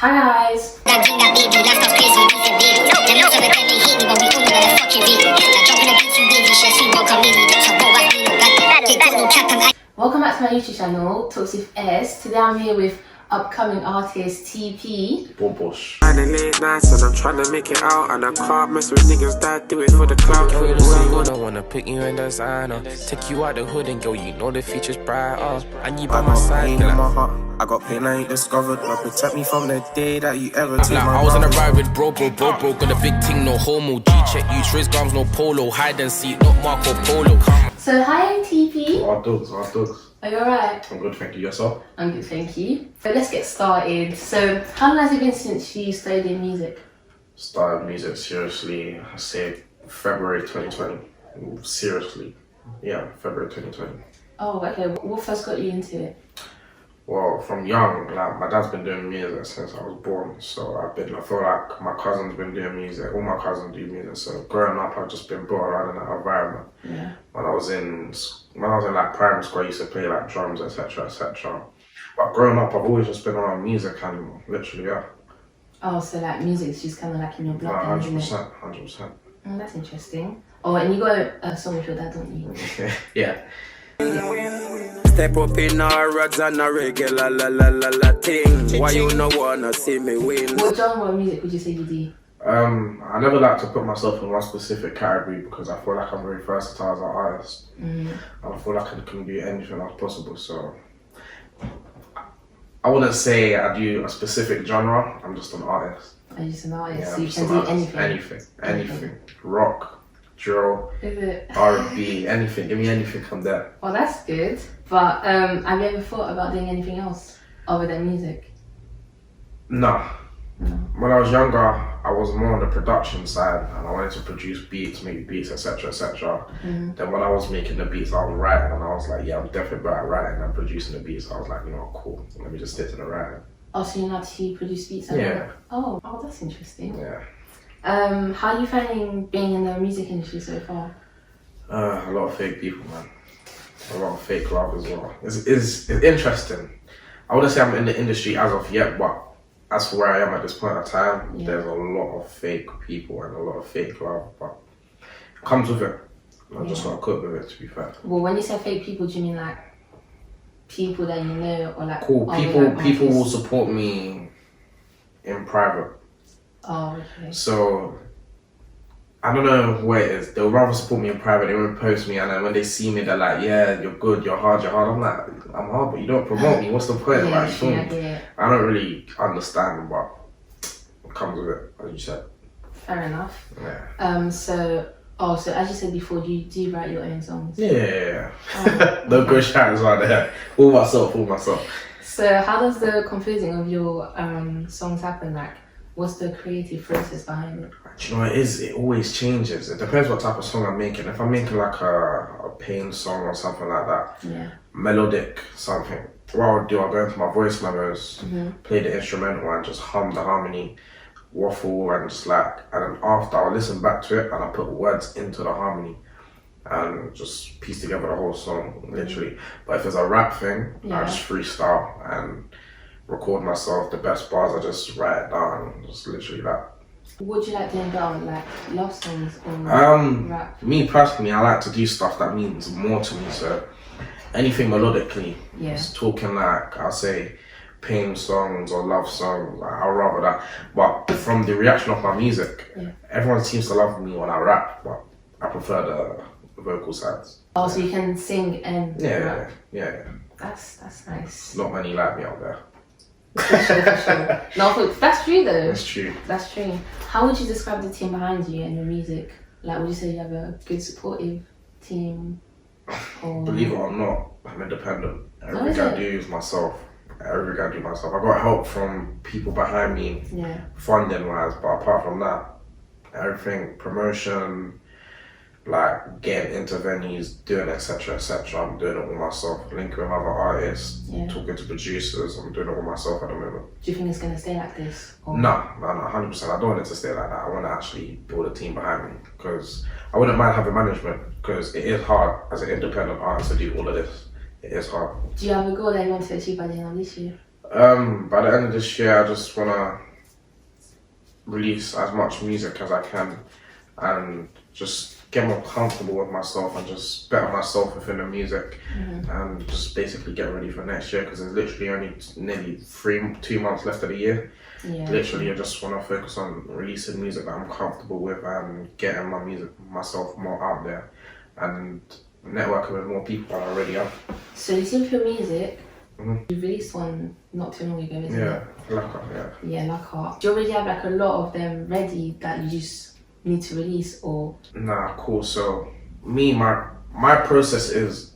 Hi guys. Welcome back to my YouTube channel, Talks with S. Today I'm here with upcoming artist TP. Bobosh. And late nights and I'm trying to make it out, and I can't mess with niggas that do it for the clout. Girl, you the I wanna put you in designer, take you out the hood and girl, you know the features brighter. And you by my side, in my heart. I got pain I ain't discovered, but protect me from the day that you ever took my I was on a ride with bro, got a big ting, no homo. G-check, you Triz Grams, no polo, hide and seek, not Marco Polo. So hi TP. Our dogs. Are you alright? I'm good, thank you. Yourself? I'm good, thank you. So let's get started. So how long has it been since you studied music? Started music seriously, I say February 2020. Seriously. Yeah, February 2020. Oh, okay. What first got you into it? Well, from young, like my dad's been doing music since I was born, so I feel like my cousin's been doing music, all my cousins do music, so growing up I've just been brought around in that environment. Yeah. When I was in like primary school, I used to play like drums, etc. But growing up I've always just been around music and literally, yeah. Oh, so like music's just kind of like in your blood, isn't it? 100%. That's interesting. Oh, and you got a song with your dad, don't you? Yeah. Step up in our rods and a regular la thing. Why you no wanna see me win? What genre of music would you say you do? I never like to put myself in one specific category because I feel like I'm very versatile as an artist. And I feel like I can do anything as possible, so I wouldn't say I do a specific genre, I'm just an artist. Are you just an artist? Yeah, so you can do anything? Rock, drill, Is it? R&B, anything. Give me anything from there. Well, that's good. But have you ever thought about doing anything else other than music? No. No. When I was younger, I was more on the production side and I wanted to produce beats, make beats, etc. Then when I was making the beats, I was writing and I was like, yeah, I'm definitely good at writing and producing the beats. So I was like, you know, cool, let me just stick to the writing. Oh, so you know how to produce beats? Yeah. Oh, that's interesting. Yeah. How are you finding being in the music industry so far? A lot of fake people, man. A lot of fake love as well. It's interesting. I wouldn't say I'm in the industry as of yet, but as for where I am at this point in time, there's a lot of fake people and a lot of fake love, but it comes with it. I just want to cope with it, to be fair. Well, when you say fake people, do you mean like people that you know or like... Cool, people will support me in private. Oh, okay. So, I don't know what it is. They'll rather support me in private, they won't post me, and then when they see me, they're like, yeah, you're good, you're hard. I'm like, I'm hard, but you don't promote me, what's the point? Yeah, Like, I don't really understand, but it comes with it, as you said. Fair enough. Yeah. So as you said before, do you write your own songs? Yeah. No good shouters right there. All myself. So how does the composing of your songs happen? Like, what's the creative process behind it? Do you know what it is? It always changes. It depends what type of song I'm making. If I'm making like a pain song or something like that, melodic something, what I'll do, I'll go into my voice memos, play the instrumental and just hum the harmony, waffle and just like, and then after I'll listen back to it and I'll put words into the harmony and just piece together the whole song, literally. But if it's a rap thing, I just freestyle and record myself the best bars, I just write it down, just literally that. Would you like doing down like love songs or rap? Me personally, I like to do stuff that means more to me, so anything melodically, just talking like, I'll say pain songs or love songs, like, I'll rather that. But from the reaction of my music, everyone seems to love me when I rap, but I prefer the vocal sides. Oh, so you can sing and rap? Yeah. That's nice. Not many like me out there. For sure. No, that's true though. That's true. How would you describe the team behind you and your music? Like, would you say you have a good supportive team? Or... Believe it or not, I'm independent. Everything I do is myself. I got help from people behind me, funding wise, but apart from that, everything, promotion, like getting into venues, doing etc. I'm doing it all myself, linking with other artists, talking to producers, I'm doing it all myself at the moment. Do you think it's going to stay like this? Or? No, 100%. I don't want it to stay like that. I want to actually build a team behind me because I wouldn't mind having management because it is hard as an independent artist to do all of this. It is hard. Do you have a goal that you want to achieve by the end of this year? By the end of this year, I just wanna release as much music as I can and just get more comfortable with myself and just better myself within the music and just basically get ready for next year because there's literally only nearly 2 months left of the year. Yeah. Literally, I just want to focus on releasing music that I'm comfortable with and getting myself more out there and networking with more people than I already am. So you see your music, you released one not too long ago, isn't it? Yeah. Laka. Do you already have like a lot of them ready that you just need to release or? Nah, cool. So my process is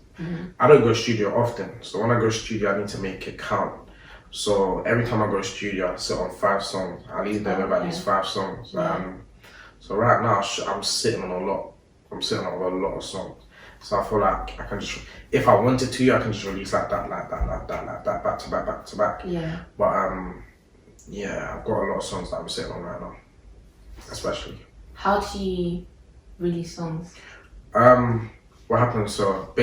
I don't go studio often. So when I go studio, I need to make it count. So every time I go studio, I sit on 5 songs. I leave them with at least 5 songs. So right now, I'm sitting on a lot. I'm sitting on a lot of songs. So I feel like I can just, if I wanted to, I can just release like that, back to back. Yeah. But yeah, I've got a lot of songs that I'm sitting on right now, especially. How do you release songs? What happens? So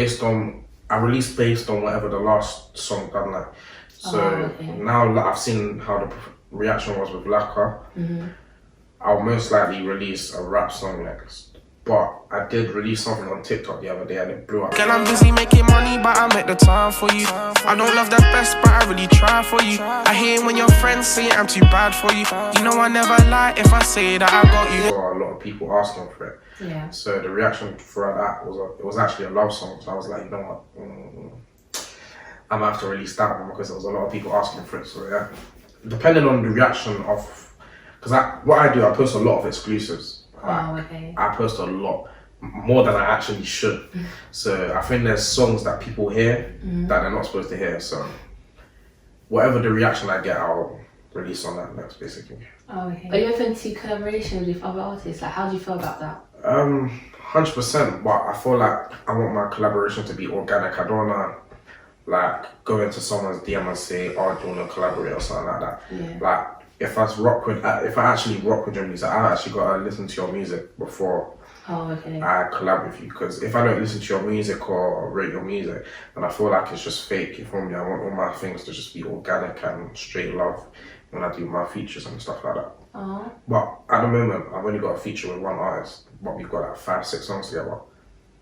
I release based on whatever the last song done like. So now that I've seen how the reaction was with Laka, I'll most likely release a rap song next. But I did release something on TikTok the other day and it blew up. Girl, I'm busy making money, but I make the time for you. I don't love the best, but I really try for you. I hear when your friends say I'm too bad for you. You know I never lie if I say that I got you. A lot of people asking for it. Yeah. So the reaction for that was actually a love song. So I was like, you know what, I'm gonna have to release that one because there was a lot of people asking for it. So yeah, depending on the reaction of, because what I do, I post a lot of exclusives. I post a lot, more than I actually should. So I think there's songs that people hear that they're not supposed to hear. So whatever the reaction I get, I'll release on that next, basically. Are you open to collaborations with other artists? Like, how do you feel about that? 100%. But I feel like I want my collaboration to be organic. I don't wanna like go into someone's DM and say, "Oh, do you wanna collaborate?" or something like that. Yeah. Like, if I actually rock with your music, I actually gotta listen to your music before I collab with you. Because if I don't listen to your music or rate your music, then I feel like it's just fake. You feel me? I want all my things to just be organic and straight love when I do my features and stuff like that. But at the moment, I've only got a feature with one artist, but we've got like 5-6 songs together.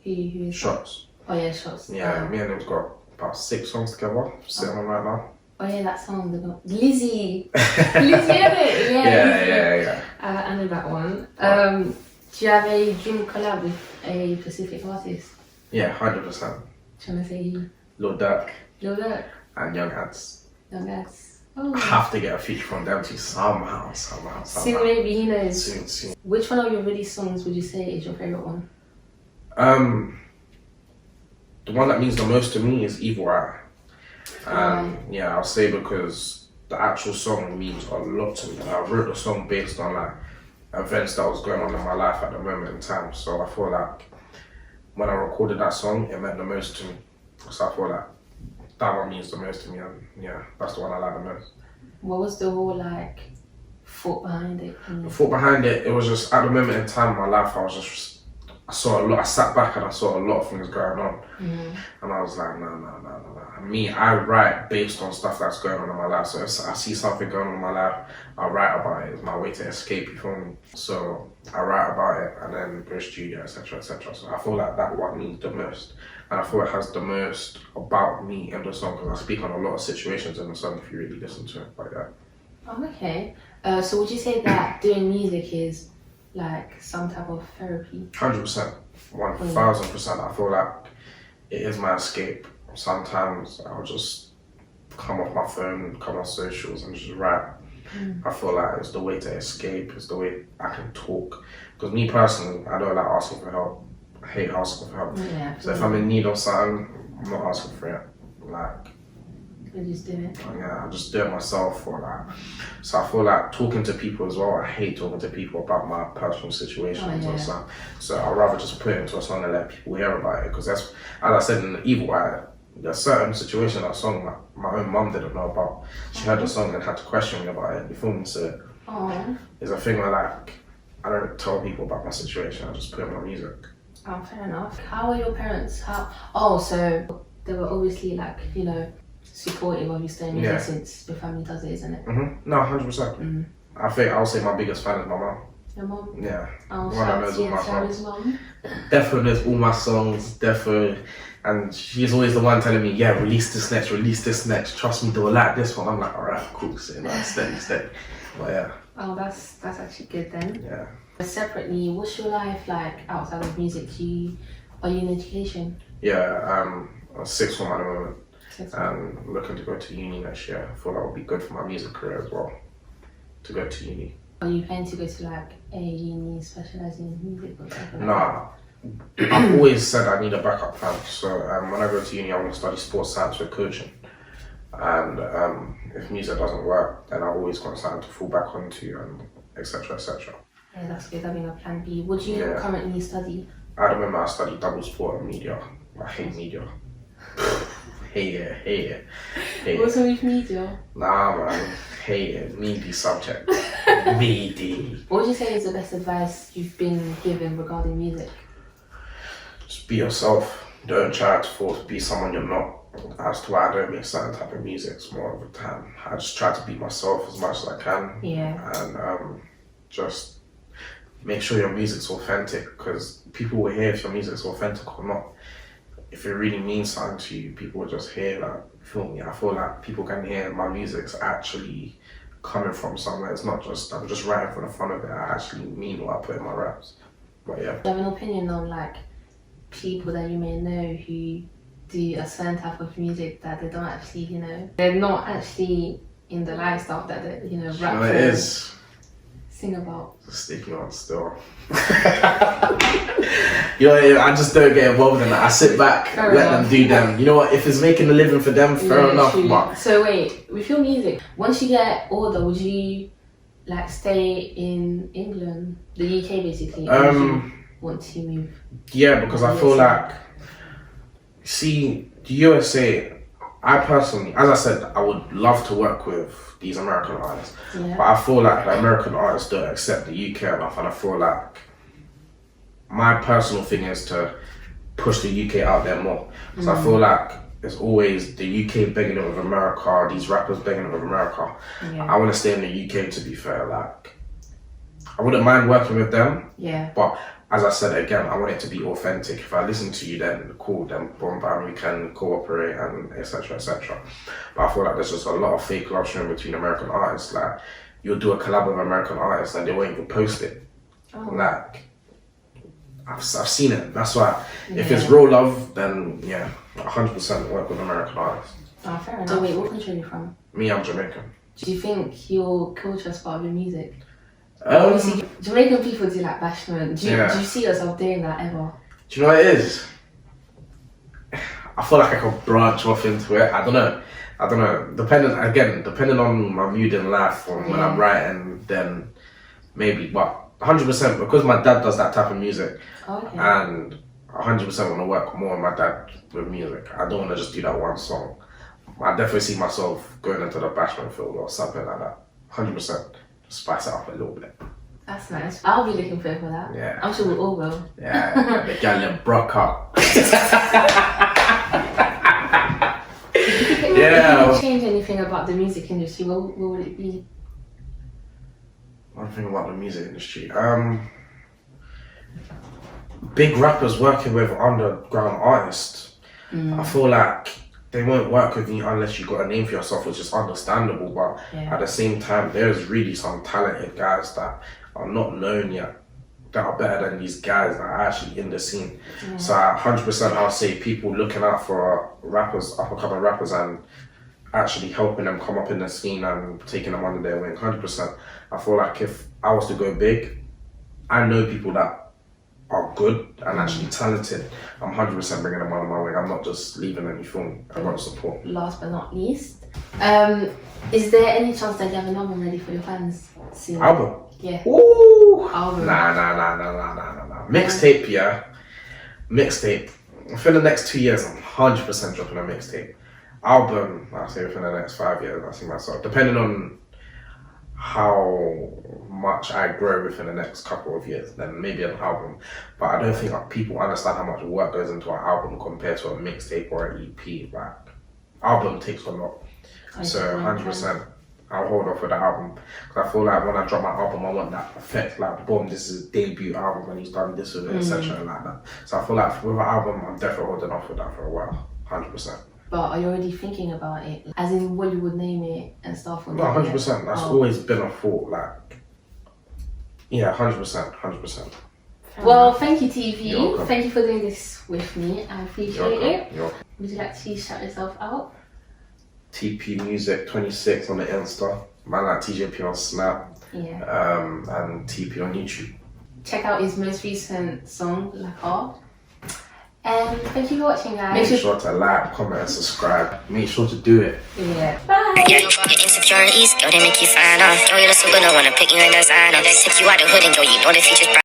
Who is Shots. That? Oh yeah, Shots. Yeah, me and him's got about 6 songs together sitting on right now. Oh yeah, that song, Lizzie. Lizzie, it? Yeah. I know that one. Do you have a dream collab with a specific artist? Yeah, 100%. Trying to say Lil Durk. Lil Durk. And Young Ads. Young Ads. Oh. I have to get a feature from them too somehow. Soon maybe, who knows? Soon. Which one of your released songs would you say is your favourite one? The one that means the most to me is Evil Eye. Yeah, I'll say because the actual song means a lot to me. I wrote the song based on like events that was going on in my life at the moment in time. So I feel like when I recorded that song, it meant the most to me. So I feel like that one means the most to me, and yeah, that's the one I like the most. What was the whole like thought behind it? The thought behind it, it was just at the moment in time in my life, I sat back and I saw a lot of things going on, and I was like, no. I write based on stuff that's going on in my life. So if I see something going on in my life, I write about it. It's my way to escape, you feel me? So I write about it and then go studio, etc. So I feel like that one means the most, and I feel it has the most about me in the song because I speak on a lot of situations in the song if you really listen to it like that. Oh, okay. So would you say that doing music is like some type of therapy? 100%, 1000%. I feel like it is my escape. Sometimes I'll just come off my phone, come on socials and just rap. I feel like it's the way to escape, it's the way I can talk. Because me personally, I don't like asking for help. I hate asking for help. Yeah, so if I'm in need of something, I'm not asking for it. Like, you just do it. Yeah, I just do it myself. So I feel like talking to people as well. I hate talking to people about my personal situations or something. So I'd rather just put it into a song and let people hear about it. Because that's, as I said in the Evil Eye, there's certain situations that song my own mum didn't know about. She heard the song and had to question me about it. You feel me? So it's a thing where like I don't tell people about my situation. I just put it in my music. Oh, fair enough. How were your parents? So they were obviously like, you know, supportive of you staying music since your family does it, isn't it? No, 100%. I think I'll say my biggest fan is my mum. Your mum? Yeah. Oh, One that knows all my Sarah's songs. mum. Defo knows all my songs, defo. And she's always the one telling me, yeah, release this next. Trust me, they'll like this one. I'm like, alright, cool, so steady. But yeah. Oh, that's actually good then. Yeah. But separately, what's your life like outside of music? Are you in education? Yeah, I'm a sixth form at the moment. And looking to go to uni next year. I feel that would be good for my music career as well, to go to uni. Are you planning to go to like a uni specialising in music or something? Nah, I've always said I need a backup plan. So when I go to uni, I want to study sports science with coaching. And if music doesn't work, then I always got something to fall back onto, and etc. etc. Yeah, that's good, having a plan B. What do you currently study? At the moment, I study double sport and media. I hate media. hate it. What's wrong with media? Nah, man, hate it. Meaty subject. Meaty. What would you say is the best advice you've been given regarding music? Just be yourself. Don't try to be someone you're not. As to why I don't make certain type of music more of the time. I just try to be myself as much as I can. Yeah. And just make sure your music's authentic, because people will hear if your music's authentic or not. If it really means something to you, people will just hear that. Feel me? I feel like people can hear my music's actually coming from somewhere. It's not just, I'm just writing for the fun of it. I actually mean what I put in my raps. But yeah. Do you have an opinion on like people that you may know who do a certain type of music that they don't actually, they're not actually in the lifestyle that they, rap it is. Sing about? It's a sticky one still. I just don't get involved in that. I sit back, let them do them. You know what, if it's making a living for them, fair enough. But so wait, with your music, once you get older, would you like stay in England, the UK basically, or would you want to move? Yeah, because I feel like, see, the USA, I personally, as I said, I would love to work with these American artists, but I feel like the American artists don't accept the UK enough, and I feel like my personal thing is to push the UK out there more. So I feel like it's always the UK begging it with America, these rappers begging it with America. I want to stay in the UK, to be fair. Like, I wouldn't mind working with them, but as I said again, I want it to be authentic. If I listen to you, then cool, then boom, bam, we can cooperate and etc. etc. But I feel like there's just a lot of fake love shown between American artists. Like, you'll do a collab with American artists and they won't even post it. Like, I've seen it. That's why if it's real love, then 100% work with American artists. Oh, fair enough. So wait, what country are you from? Me, I'm Jamaican. Do you think your culture is part of your music? Obviously, Jamaican people do like bashment. Do you see yourself doing that ever? Do you know what it is? I feel like I could branch off into it. I don't know. Depending on my mood in life or when I'm writing, then maybe. But 100% because my dad does that type of music, and 100% want to work more with my dad with music. I don't want to just do that one song. I definitely see myself going into the bashment field or something like that. 100%. Spice it up a little bit. That's nice. I'll be looking forward for that. Yeah. I'm sure we all will. Yeah, the gal broke up. If you could change anything about the music industry, what would it be? One thing about the music industry. Big rappers working with underground artists. I feel like they won't work with you unless you got a name for yourself, which is understandable. But at the same time, there's really some talented guys that are not known yet, that are better than these guys that are actually in the scene. So 100% I'll say people looking out for rappers, up-and-coming rappers, and actually helping them come up in the scene and taking them under their wing. 100%. I feel like if I was to go big, I know people that are good and actually talented. I'm 100% bringing them under my wing. I'm not just leaving anything. I got support. Last but not least, is there any chance that you have an album ready for your fans soon? Album? Yeah. Ooh. Album. Nah. Mixtape, yeah. Mixtape. For the next 2 years, I'm 100% dropping a mixtape. Album, I'll say within the next 5 years, I see myself. Depending on how much I grow within the next couple of years, then maybe an album. But I don't think people understand how much work goes into an album compared to a mixtape or an EP. Like, album takes a lot. So 100%, I'll hold off with the album. Because I feel like when I drop my album, I want that effect, like boom, this is his debut album and he's done this with it, etc. like that. So I feel like with an album, I'm definitely holding off with that for a while, 100%. But are you already thinking about it? As in what you would name it and stuff? No, 100%. That's always been a thought, like, yeah, 100%. Well, thank you, TV. You're welcome. Thank you for doing this with me. I appreciate it. You're welcome. Would you like to shout yourself out? TP Music 26 on the Insta, man like TJP on Snap, and TP on YouTube. Check out his most recent song, Laka. And thank you for watching, guys. Make sure to like, comment, and subscribe. Make sure to do it. Yeah. Bye. Yeah, your insecurities, girl, they make you fine. Girl, you're the super, no wanna pick you in designer. Take you out the hood and girl, you know the future's bright.